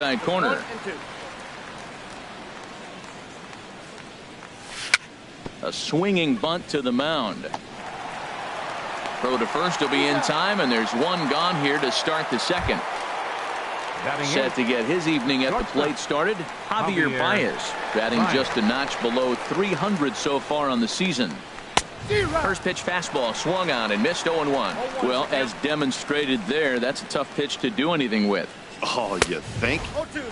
Side corner. A swinging bunt to the mound. Throw to first will be in time, and there's one gone here to start the second. Set to get his evening at the plate started, Javier Baez, batting just a notch below 300 so far on the season. First pitch fastball swung on and missed 0-1. Well, as demonstrated there, that's a tough pitch to do anything with. Oh, you think?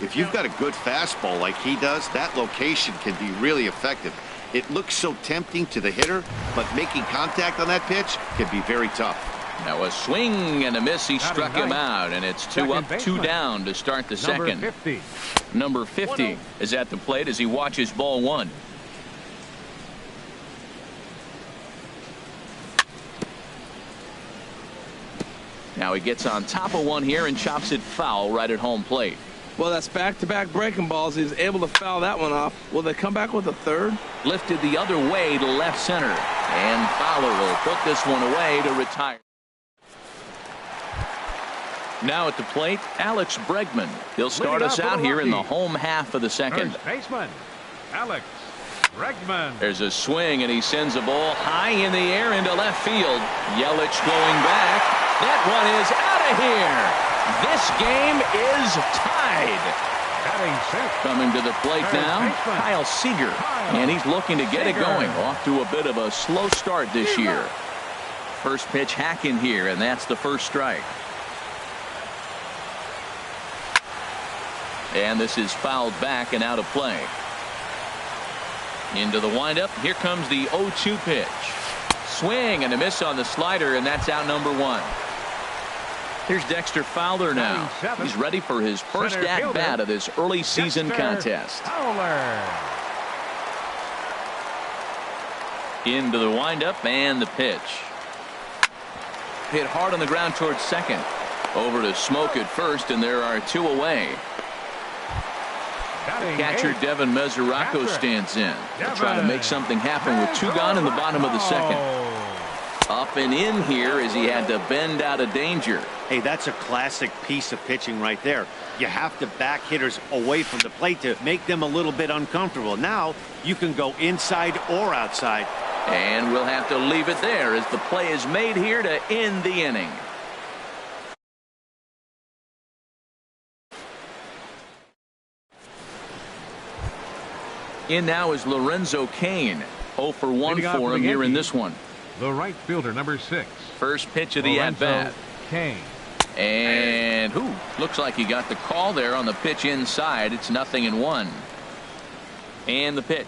If you've got a good fastball like he does, that location can be really effective. It looks so tempting to the hitter, but making contact on that pitch can be very tough. Now a swing and a miss. He struck him out, and it's 2 up, 2 down to start the second. Number 50 is at the plate as he watches ball one. Now he gets on top of one here and chops it foul right at home plate. Well, that's back-to-back breaking balls. He's able to foul that one off. Will they come back with a third? Lifted the other way to left center, and Fowler will put this one away to retire. Now at the plate, Alex Bregman. He'll start us out here in the home half of the second. First baseman, Alex Bregman. There's a swing, and he sends a ball high in the air into left field. Yelich going back. That one is out of here. This game is tied. Coming to the plate now, Kyle Seager, and he's looking to get it going. Off to a bit of a slow start this year. First pitch hack in here, and that's the first strike. And this is fouled back and out of play. Into the windup. Here comes the 0-2 pitch. Swing and a miss on the slider, and that's out number one. Here's Dexter Fowler now. He's ready for his first at-bat of this early season contest. Into the windup and the pitch. Hit hard on the ground towards second. Over to Smoke at first, and there are 2 away. Catcher Devin Mesoraco stands in. They'll try to make something happen with 2 gone in the bottom of the second. Up and in here as he had to bend out of danger. Hey, that's a classic piece of pitching right there. You have to back hitters away from the plate to make them a little bit uncomfortable. Now you can go inside or outside. And we'll have to leave it there as the play is made here to end the inning. In now is Lorenzo Cain. 0 for 1 for him here in this one. The right fielder, number 6. First pitch of the at-bat. Cain. And looks like he got the call there on the pitch inside. It's 0-1. And the pitch.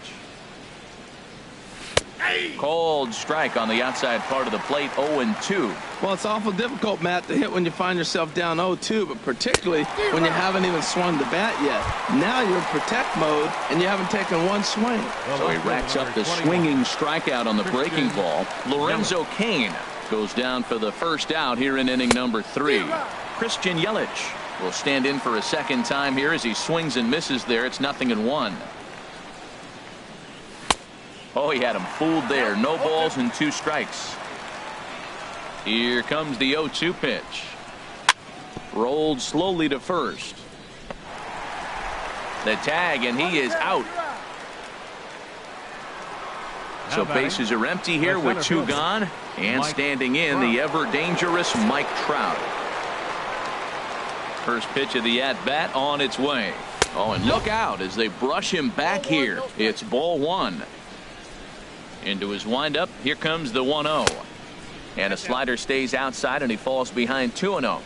Cold strike on the outside part of the plate. 0-2. Well, it's awful difficult, Matt, to hit when you find yourself down 0-2, but particularly when you haven't even swung the bat yet. Now you're in protect mode, and you haven't taken one swing. So he racks up the swinging strikeout on the breaking ball. Lorenzo Cain goes down for the first out here in inning number 3. Christian Yelich will stand in for a second time here as he swings and misses there. It's 0-1. Oh, he had him fooled there. No balls and 2 strikes. Here comes the 0-2 pitch. Rolled slowly to first. The tag, and he is out. So bases are empty here with 2 gone. And standing in, the ever-dangerous Mike Trout. First pitch of the at-bat on its way. Oh, and look out as they brush him back here. It's ball 1. Into his windup. Here comes the 1-0. And a slider stays outside, and he falls behind 2-0.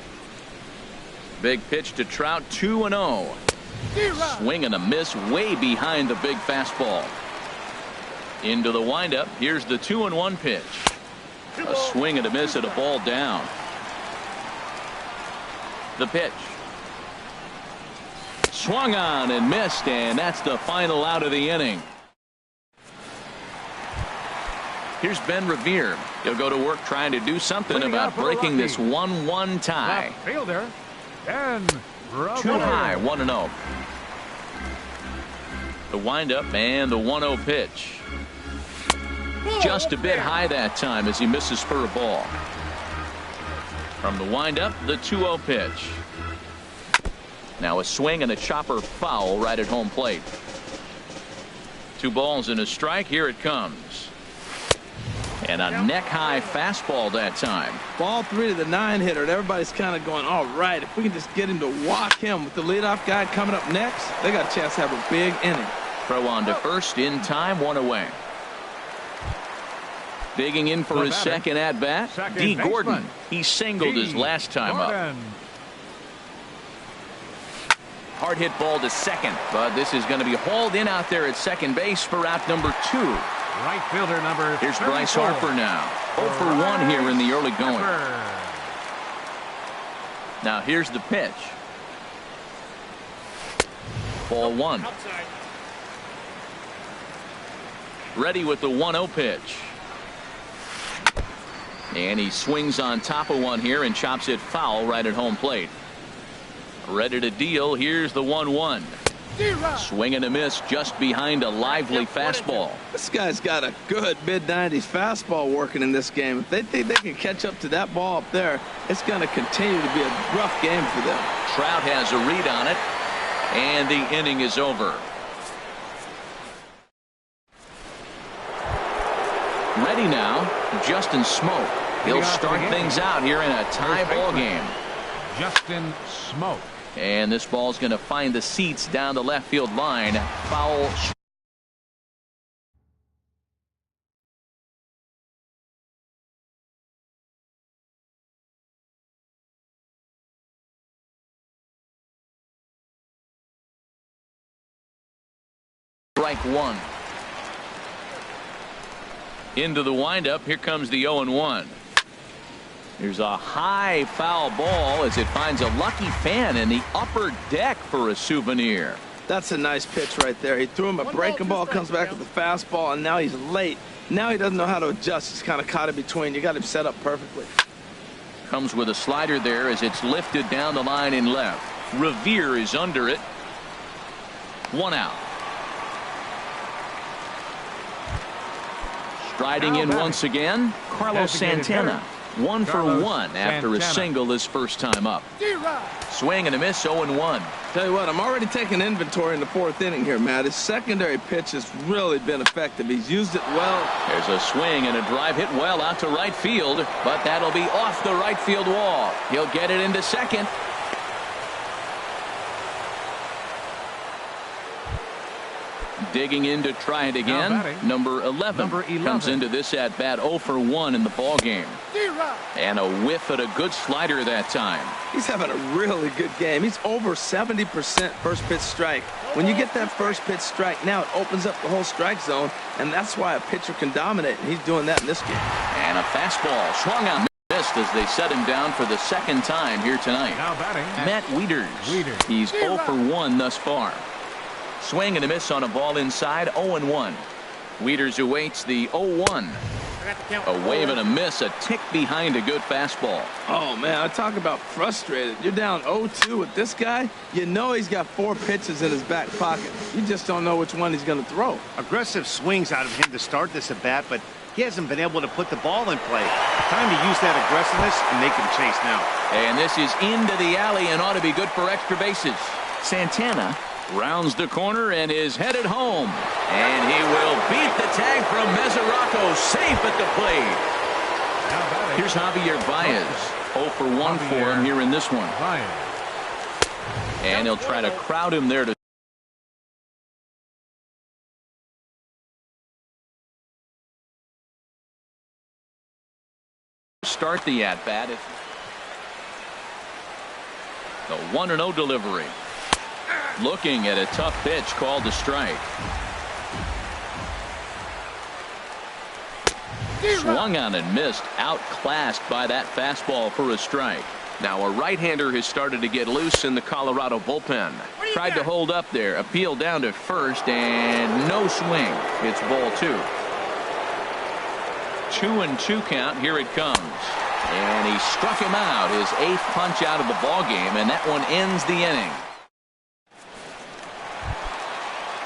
Big pitch to Trout, 2-0. Swing and a miss way behind the big fastball. Into the windup. Here's the 2-1 pitch. A swing and a miss at a ball down. The pitch. Swung on and missed, and that's the final out of the inning. Here's Ben Revere. He'll go to work trying to do something about breaking this 1-1 tie. Fielder, Ben Too high, 1-0. The windup and the 1-0 pitch. Just a bit high that time as he misses for a ball. From the windup, the 2-0 pitch. Now a swing and a chopper foul right at home plate. 2 balls and a strike. Here it comes. And a neck-high fastball that time. Ball 3 to the 9 hitter. And everybody's kind of going, all right, if we can just get him to walk him with the leadoff guy coming up next, they got a chance to have a big inning. Throw on to first in time, 1 away. Digging in for his second at-bat, D. Gordon. He singled his last time up. Hard hit ball to second, but this is going to be hauled in out there at second base for out number 2. Right fielder number. Here's Bryce Harper now. 0 for 1 here in the early going. Now here's the pitch. Ball 1. Ready with the 1-0 pitch. And he swings on top of one here and chops it foul right at home plate. Ready to deal. Here's the 1-1. Swing and a miss just behind a lively fastball. This guy's got a good mid-90s fastball working in this game. If they think they can catch up to that ball up there, it's going to continue to be a rough game for them. Trout has a read on it, and the inning is over. Ready now, Justin Smoke. He'll start things out here in a tie ball game. Justin Smoke. And this ball's going to find the seats down the left field line. Foul. Strike 1. Into the windup. Here comes the 0-1. Here's a high foul ball as it finds a lucky fan in the upper deck for a souvenir. That's a nice pitch right there. He threw him a breaking ball, comes back with a fastball, and now he's late. Now he doesn't know how to adjust. He's kind of caught in between. You got him set up perfectly. Comes with a slider there as it's lifted down the line in left. Revere is under it. 1 out. Striding in once again, Carlos Santana. 1 for 1 after a single his first time up. Swing and a miss, 0-1. Tell you what, I'm already taking inventory in the 4th inning here, Matt. His secondary pitch has really been effective. He's used it well. There's a swing and a drive hit well out to right field, but that'll be off the right field wall. He'll get it into second. Digging in to try it again. Number 11 comes into this at bat 0 for 1 in the ball game. And a whiff at a good slider that time. He's having a really good game. He's over 70% first pitch strike. When you get that first pitch strike, now it opens up the whole strike zone, and that's why a pitcher can dominate, and he's doing that in this game. And a fastball swung on, missed as they set him down for the second time here tonight. Now batting, Matt Wieters. He's 0 for 1 thus far. Swing and a miss on a ball inside, 0-1. Wieters awaits the 0-1. A wave and a miss, a tick behind a good fastball. Oh, man, I talk about frustrated. You're down 0-2 with this guy. You know he's got 4 pitches in his back pocket. You just don't know which one he's going to throw. Aggressive swings out of him to start this at bat, but he hasn't been able to put the ball in play. Time to use that aggressiveness and make him chase now. And this is into the alley and ought to be good for extra bases. Santana rounds the corner and is headed home. And he will beat the tag from Mesoraco, safe at the plate. Here's Javier Baez. 0 for 1 for him here in this one. And he'll try to crowd him there to start the at-bat. The 1-0 delivery. Looking at a tough pitch called a strike. Swung on and missed, outclassed by that fastball for a strike. Now a right-hander has started to get loose in the Colorado bullpen. Tried to hold up there, appealed down to first, and no swing. It's ball 2. 2-2 count. Here it comes. And he struck him out, his 8th punch out of the ball game, and that one ends the inning.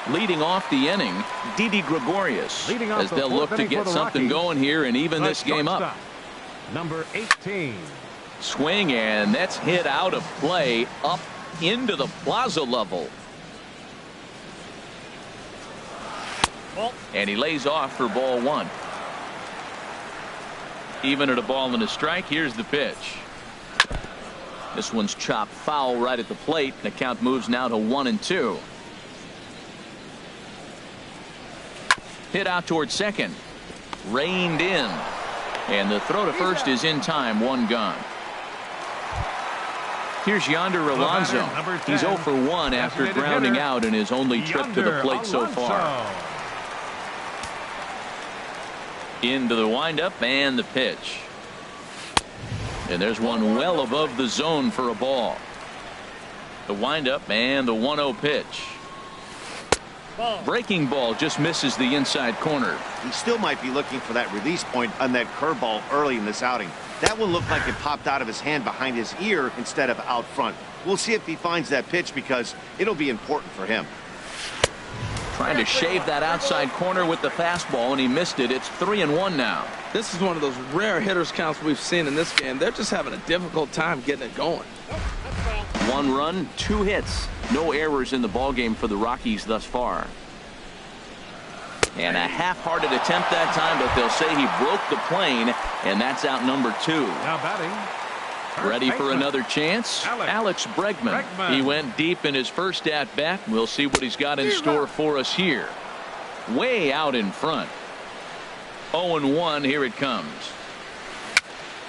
Leading off the inning, Didi Gregorius, as they'll look to get something going here and even this game up. Number 18. Swing, and that's hit out of play up into the plaza level. And he lays off for ball one. Even at a ball and a strike, here's the pitch. This one's chopped foul right at the plate. The count moves now to 1-2. Hit out towards second. Reined in. And the throw to first is in time. One gone. Here's Yonder Alonso. He's 0 for 1 after grounding out in his only trip to the plate so far. Into the windup and the pitch. And there's one well above the zone for a ball. The windup and the 1-0 pitch. Breaking ball just misses the inside corner. He still might be looking for that release point on that curveball early in this outing. That one looked like it popped out of his hand behind his ear instead of out front. We'll see if he finds that pitch because it'll be important for him. Trying to shave that outside corner with the fastball, and he missed it. It's 3-1 now. This is one of those rare hitters counts we've seen in this game. They're just having a difficult time getting it going. 1 run, 2 hits. No errors in the ballgame for the Rockies thus far. And a half-hearted attempt that time, but they'll say he broke the plane, and that's out number 2. Now batting. Ready for another chance? Alex Bregman. He went deep in his first at-bat. We'll see what he's got in store for us here. Way out in front. 0-1, here it comes.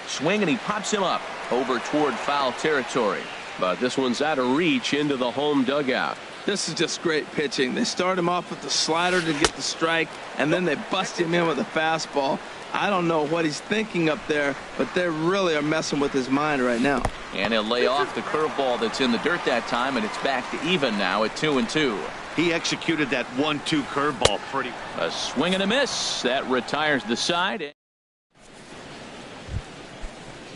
Swing, and he pops him up over toward foul territory. But this one's out of reach into the home dugout. This is just great pitching. They start him off with the slider to get the strike, and then they bust him in with a fastball. I don't know what he's thinking up there, but they really are messing with his mind right now. And he'll lay off the curveball that's in the dirt that time, and it's back to even now at 2-2. He executed that 1-2 curveball pretty. A swing and a miss. That retires the side.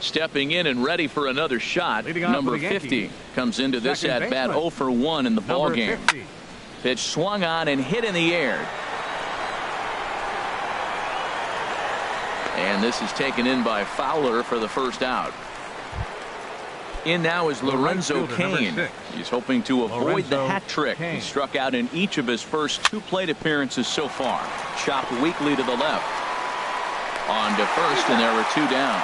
Stepping in and ready for another shot. Number 50 comes into this at bat 0 for 1 in the ball game. Pitch swung on and hit in the air. And this is taken in by Fowler for the first out. In now is Lorenzo Cain. He's hoping to avoid the hat trick. He struck out in each of his first 2 plate appearances so far. Chopped weakly to the left. On to first, and there were 2 down.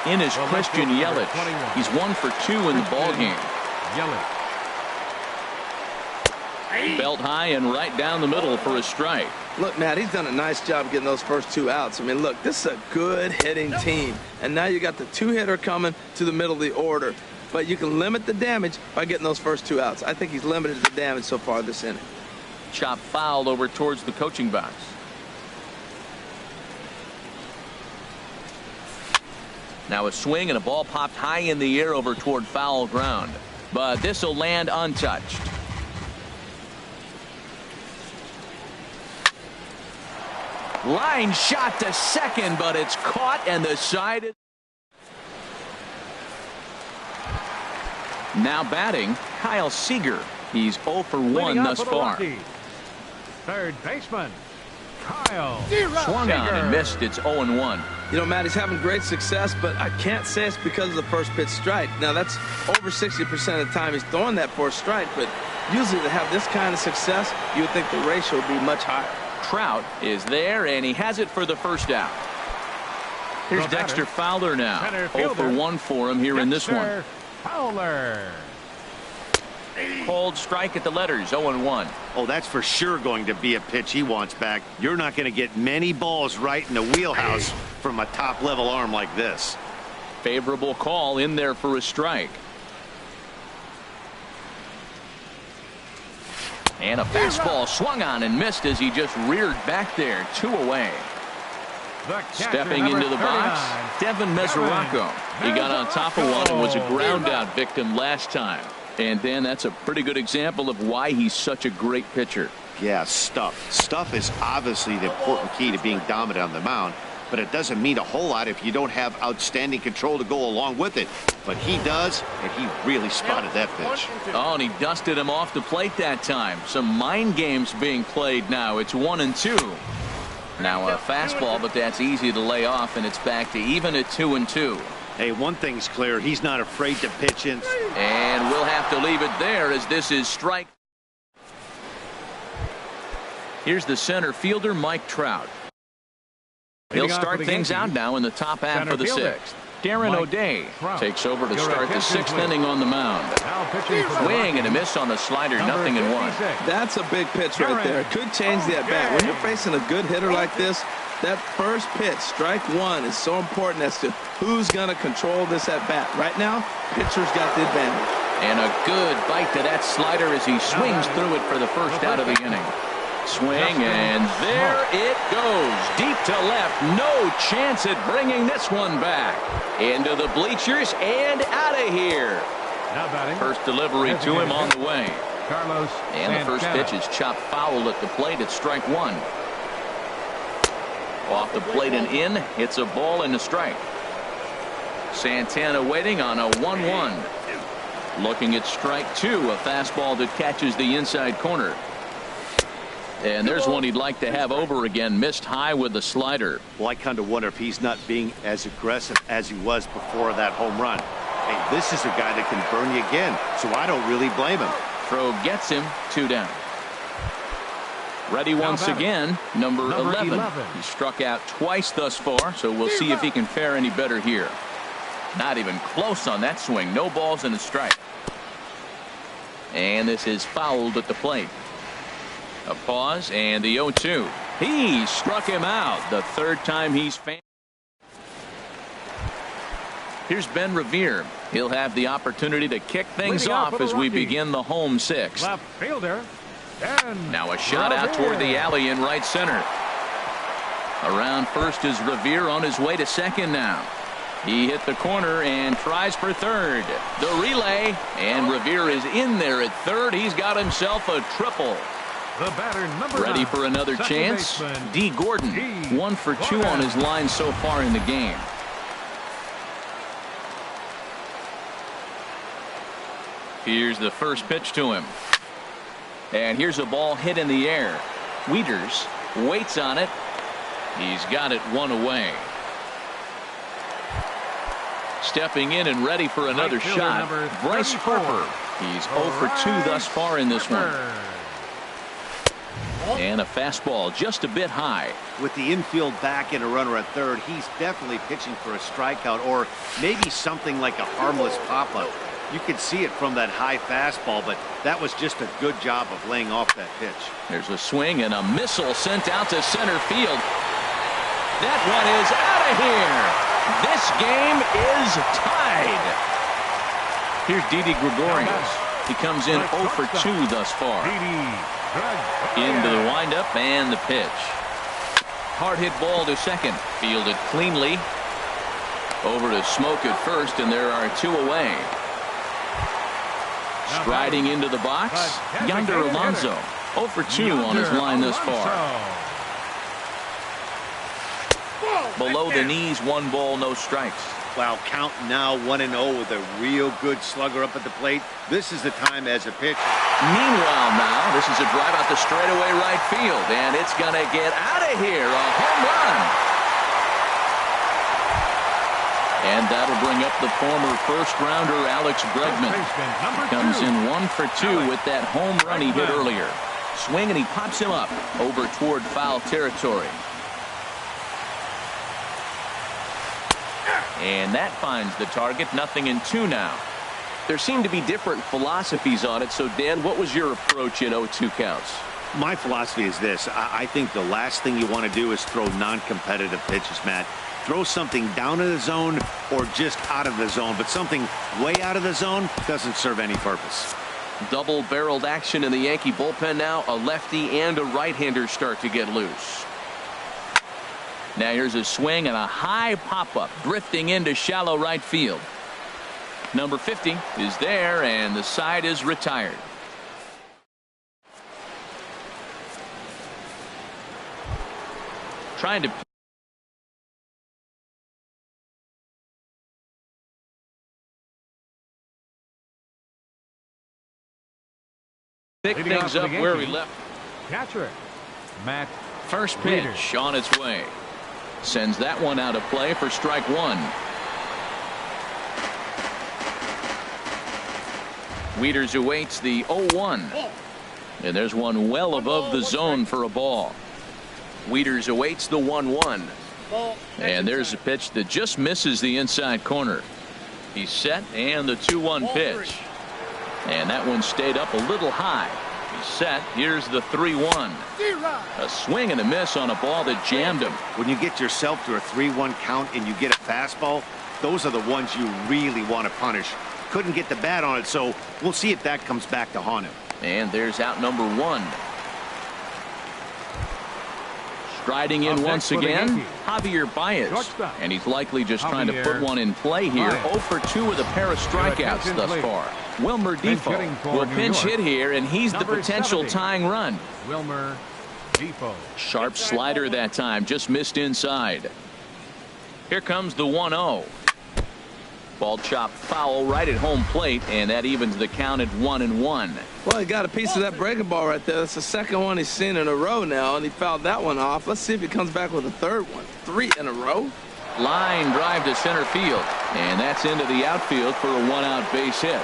In is Christian Yelich. He's 1 for 2 in the ballgame. Belt high and right down the middle for a strike. Look, Matt, he's done a nice job getting those first 2 outs. I mean, look, this is a good hitting team. And now you got the 2-hitter coming to the middle of the order. But you can limit the damage by getting those first 2 outs. I think he's limited the damage so far this inning. Chop foul over towards the coaching box. Now a swing and a ball popped high in the air over toward foul ground. But this will land untouched. Line shot to second, but it's caught, and the side is. Now batting, Kyle Seager. He's 0 for 1 thus far. Third baseman, Kyle. Swung on and missed. It's 0-1. You know, Matt, he's having great success, but I can't say it's because of the first pitch strike. Now, that's over 60% of the time he's throwing that for a strike, but usually to have this kind of success, you would think the ratio would be much higher. Trout is there, and he has it for the first out. Here's Dexter Fowler now. 0 for 1 for him here in this one. Fowler. Called strike at the letters, 0-1. Oh, that's for sure going to be a pitch he wants back. You're not going to get many balls right in the wheelhouse from a top-level arm like this. Favorable call in there for a strike. And a fastball swung on and missed as he just reared back there. 2 away. Stepping into the box, Devin Mesoraco. He got on top of one and was a ground out victim last time. And Dan, that's a pretty good example of why he's such a great pitcher. Yeah, stuff. Stuff is obviously the important key to being dominant on the mound, but it doesn't mean a whole lot if you don't have outstanding control to go along with it. But he does, and he really spotted that pitch. Oh, and he dusted him off the plate that time. Some mind games being played now. It's 1-2. Now a fastball, but that's easy to lay off, and it's back to even at 2-2. Hey, one thing's clear. He's not afraid to pitch in. And we'll have to leave it there as this is strike. Here's the center fielder, Mike Trout. He'll start things out now in the top half of the sixth. Darren O'Day takes over to start the sixth inning on the mound. Swing and a miss on the slider, 0-1. That's a big pitch right there. Could change the at-bat. When you're facing a good hitter like this, that first pitch, strike one, is so important as to who's going to control this at-bat. Right now, pitcher's got the advantage. And a good bite to that slider as he swings through it for the first out of the inning. Swing, and there it goes. Deep to left. No chance at bringing this one back. Into the bleachers and out of here. First delivery to him on the way. And the first pitch is chopped foul at the plate. It's strike one. Off the plate and in. It's a ball and a strike. Santana waiting on a 1-1. Looking at strike two. A fastball that catches the inside corner. And there's one he'd like to have over again. Missed high with the slider. Well, I kind of wonder if he's not being as aggressive as he was before that home run. Hey, this is a guy that can burn you again, so I don't really blame him. Throw gets him, 2 down. Ready once again, number 11. He struck out twice thus far, so we'll see if he can fare any better here. Not even close on that swing. No balls and a strike. And this is fouled at the plate. A pause and the 0-2. He struck him out the third time he's faced. Here's Ben Revere. He'll have the opportunity to kick things off as we begin the home sixth. Left fielder. Now a shot out toward the alley in right center. Around first is Revere on his way to second now. He hit the corner and tries for third. The relay, and Revere is in there at third. He's got himself a triple. The batter, number Ready 9, for another chance? D. Gordon, 1 for 2 on his line so far in the game. Here's the first pitch to him. And here's a ball hit in the air. Wieters waits on it. He's got it 1 away. Stepping in and ready for another shot, Bryce Harper. He's 0 for 2 thus far in this one. And a fastball just a bit high. With the infield back and a runner at third, he's definitely pitching for a strikeout or maybe something like a harmless pop-up. You could see it from that high fastball, but that was just a good job of laying off that pitch. There's a swing and a missile sent out to center field. That one is out of here. This game is tied. Here's Didi Gregorius. He comes in 0 for 2 thus far. Into the windup and the pitch. Hard hit ball to second. Fielded cleanly. Over to Smoke at first, and there are 2 away. Striding into the box, Yonder Alonso. 0 for 2 on his line thus far. Below the knees, 1 ball, no strikes. Wow, count now 1-0 with a real good slugger up at the plate. This is the time as a pitcher. Meanwhile now, this is a drive out the straightaway right field, and it's going to get out of here. A home run. And that'll bring up the former first-rounder Alex Bregman. He comes in 1 for 2 with that home run he hit earlier. Swing, and he pops him up over toward foul territory. And that finds the target. 0-2 now. There seem to be different philosophies on it. So, Dan, what was your approach in 0-2 counts? My philosophy is this. I think the last thing you want to do is throw non-competitive pitches, Matt. Throw something down in the zone or just out of the zone. But something way out of the zone doesn't serve any purpose. Double-barreled action in the Yankee bullpen now. A lefty and a right-hander start to get loose. Now here's a swing and a high pop-up drifting into shallow right field. Number 50 is there, and the side is retired. Trying to pick things up where we left. Catcher, Matt. First pitch on its way. Sends that one out of play for strike 1. Wieters awaits the 0-1. And there's one well above the zone for a ball. Wieters awaits the 1-1. And there's a pitch that just misses the inside corner. He's set, and the 2-1 pitch. And that one stayed up a little high. He's set. Here's the 3-1. A swing and a miss on a ball that jammed him. When you get yourself to a 3-1 count and you get a fastball, those are the ones you really want to punish. Couldn't get the bat on it, so we'll see if that comes back to haunt him. And there's out number 1. Striding in once again, Javier Baez. And he's likely just trying to put one in play here. 0 for 2 with a pair of strikeouts thus far. Wilmer Defoe will pinch hit here, and he's the potential tying run. Wilmer Defoe. Sharp slider that time, just missed inside. Here comes the 1-0. Ball chopped foul right at home plate, and that evens the count at 1-1. Well, he got a piece of that breaking ball right there. That's the second one he's seen in a row now, and he fouled that one off. Let's see if he comes back with a third one. 3 in a row. Line drive to center field, and that's into the outfield for a 1-out base hit.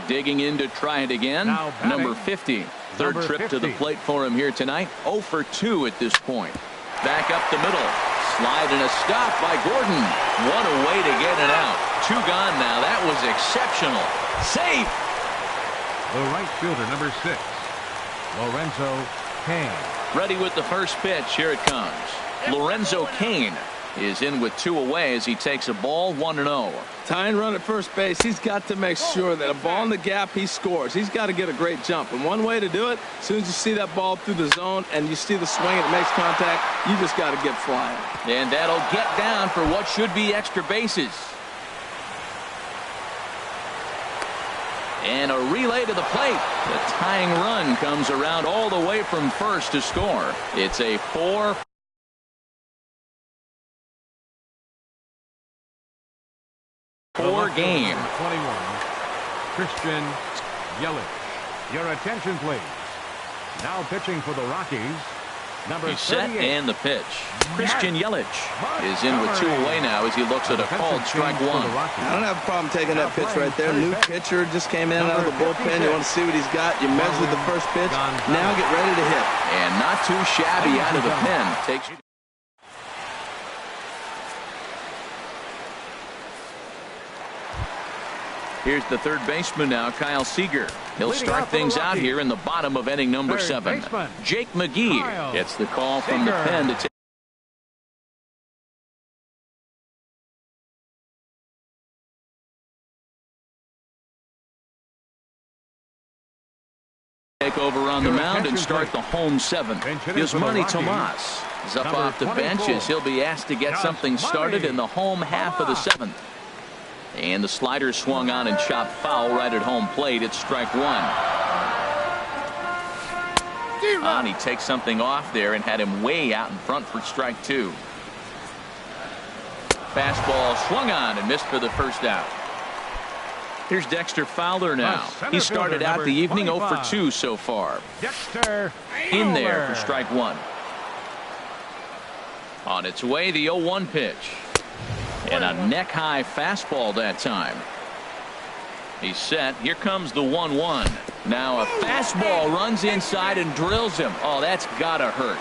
Digging in to try it again. Number 50. Third trip to the plate for him here tonight. 0 for 2 at this point. Back up the middle. Slide and a stop by Gordon. One away to get it out. 2 gone now. That was exceptional. Safe. The right fielder, number 6, Lorenzo Cain. Ready with the first pitch. Here it comes. Lorenzo Cain is in with 2 away as he takes a ball 1-0. Tying run at first base. He's got to make sure that a ball in the gap, he scores. He's got to get a great jump. And one way to do it, as soon as you see that ball through the zone and you see the swing and it makes contact, you just got to get flying. And that'll get down for what should be extra bases. And a relay to the plate. The tying run comes around all the way from first to score. It's a 4 game. 21, Christian Yelich. Your attention, please. Now pitching for the Rockies, number He's set 38. and the pitch. Christian Yelich is in with 2 away now as he looks at a called strike 1. I don't have a problem taking that pitch right there. New pitcher just came in out of the bullpen. You want to see what he's got. You measure the first pitch. Now get ready to hit. And not too shabby out of the pen. Takes you. Here's the third baseman now, Kyle Seager. He'll start things out here in the bottom of inning number 7. Jake McGee gets the call from the pen to take over on the mound and start the home 7th. Yasmani Tomas is up off the bench as he'll be asked to get something started in the home half of the 7th. And the slider swung on and chopped foul right at home plate. It's strike 1. He takes something off there and had him way out in front for strike 2. Fastball swung on and missed for the first out. Here's Dexter Fowler now. He started out the evening 0 for 2 so far. Dexter in there for strike 1. On its way, the 0-1 pitch. And a neck-high fastball that time. He's set. Here comes the 1-1. Now a fastball runs inside and drills him. Oh, that's gotta hurt.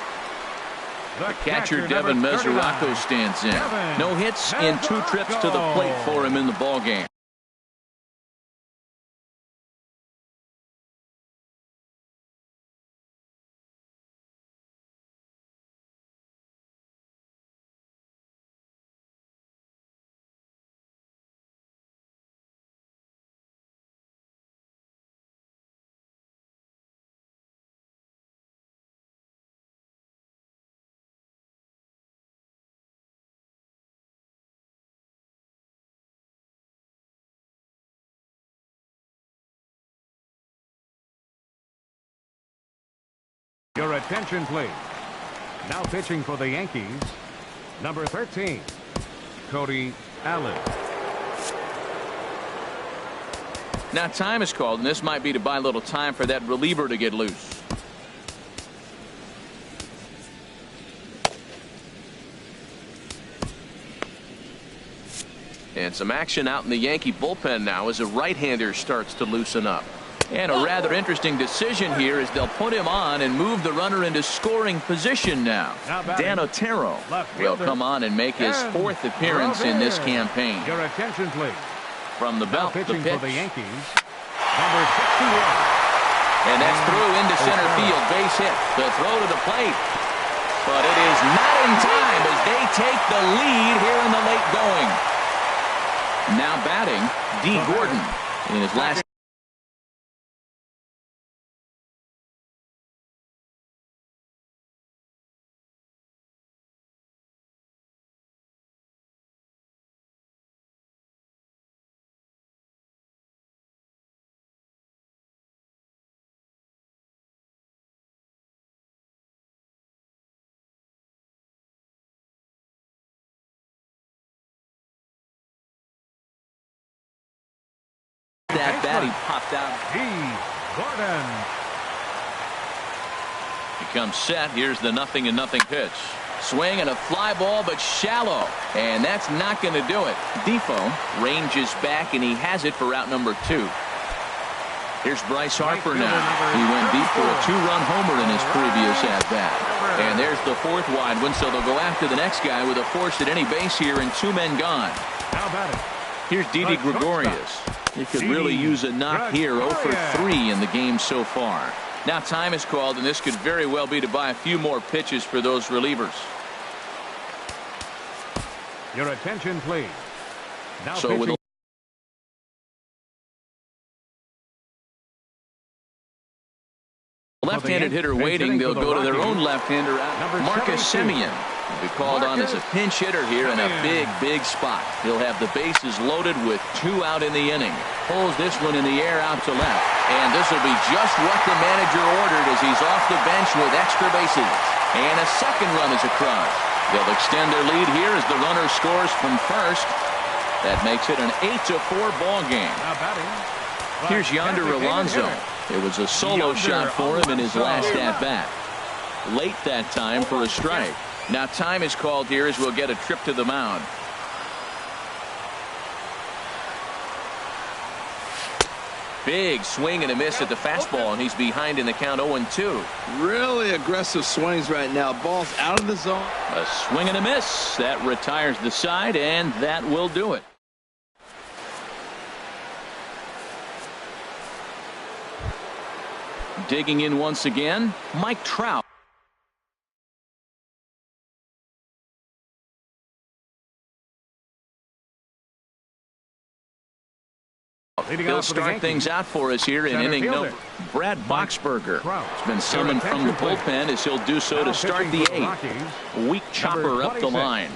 The catcher Devin Mesoraco stands in. No hits in 2 trips to the plate for him in the ballgame. Your attention, please. Now pitching for the Yankees, number 13, Cody Allen. Now time is called, and this might be to buy a little time for that reliever to get loose. And And some action out in the Yankee bullpen now as a right-hander starts to loosen up. And a rather interesting decision here is they'll put him on and move the runner into scoring position now. Dan Otero will come on and make his 4th appearance in this campaign. Your attention, please. From the belt, the pitch. For the Yankees, number 61. And that's through into center field. Base hit. The throw to the plate. But it is not in time as they take the lead here in the late going. Now batting, D. Gordon in his last. That bat, he popped out. Gordon. He comes set. Here's the 0-0 pitch. Swing and a fly ball, but shallow. And that's not going to do it. Defoe ranges back, and he has it for out number 2. Here's Bryce Harper now. He went deep for a 2-run homer in his previous at-bat. And there's the 4th wide one, so they'll go after the next guy with a force at any base here and 2 men gone. How about it? Here's Didi Gregorius. He could really use a knock here. 0 for 3 in the game so far. Now time is called, and this could very well be to buy a few more pitches for those relievers. Your attention, please. Now so with a left-handed hitter waiting, they'll go to their own left-hander out. Marcus Semien will be called on as a pinch hitter here in a big spot. He'll have the bases loaded with 2 out in the inning. Pulls this one in the air out to left. And this will be just what the manager ordered as he's off the bench with extra bases. And a second run is across. They'll extend their lead here as the runner scores from first. That makes it an 8-4 ball game. Here's Yonder Alonso. It was a solo shot for him in his last at-bat. Late that time for a strike. Now time is called here as we'll get a trip to the mound. Big swing and a miss at the fastball, and he's behind in the count 0-2. Really aggressive swings right now. Ball's out of the zone. A swing and a miss. That retires the side, and that will do it. Digging in once again, Mike Trout. He'll start things out for us here in inning number. Brad Boxberger has been summoned from the bullpen as he'll do so to start the 8th. Weak chopper up the line.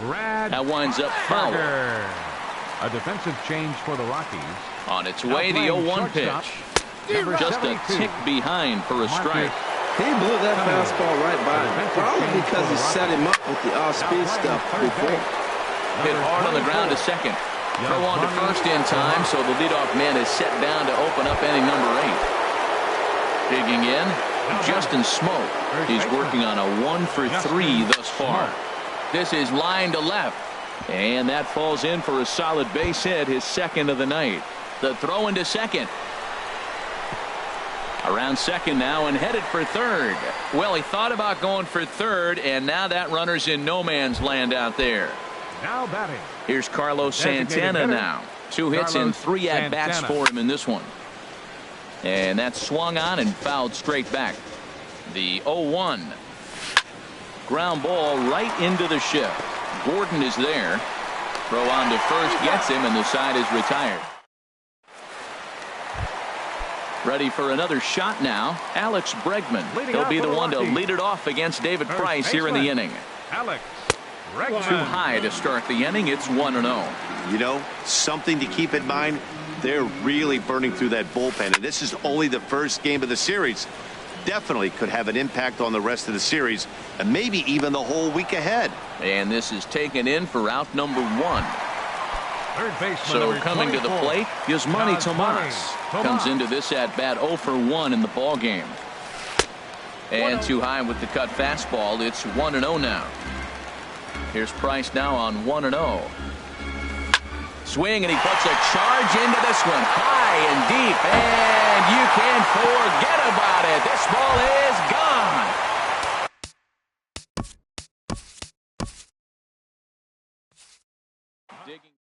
That winds up foul. A defensive change for the Rockies. On its way, the 0-1 pitch. Just a tick behind for a strike. He blew that fastball right by him. Probably because he set him up with the off-speed stuff before. Hit hard on the ground to second. Throw on to first in time, so the leadoff man is set down to open up inning number 8. Digging in, Justin Smoke. He's working on a 1 for 3 thus far. This is line to left, and that falls in for a solid base hit, his 2nd of the night. The throw into second. Around second now and headed for third. Well, he thought about going for third, and now that runner's in no man's land out there. Now batting. Here's Carlos Santana now. 2 hits and 3 at-bats for him in this one. And that swung on and fouled straight back. The 0-1. Ground ball right into the shift. Gordon is there. Throw on to first gets him, and the side is retired. Ready for another shot now. Alex Bregman. He'll be the one to lead it off against David Price here in the inning. Alex. Too high to start the inning. It's 1-0. You know, something to keep in mind. They're really burning through that bullpen, and this is only the first game of the series. Definitely could have an impact on the rest of the series, and maybe even the whole week ahead. And this is taken in for out number 1. So coming to the plate is Manny Tomas. Comes into this at bat 0 for 1 in the ball game. And too high with the cut fastball. It's 1-0 now. Here's Price now on 1-0. Swing, and he puts a charge into this one. High and deep, and you can forget about it. This ball is gone. Digging.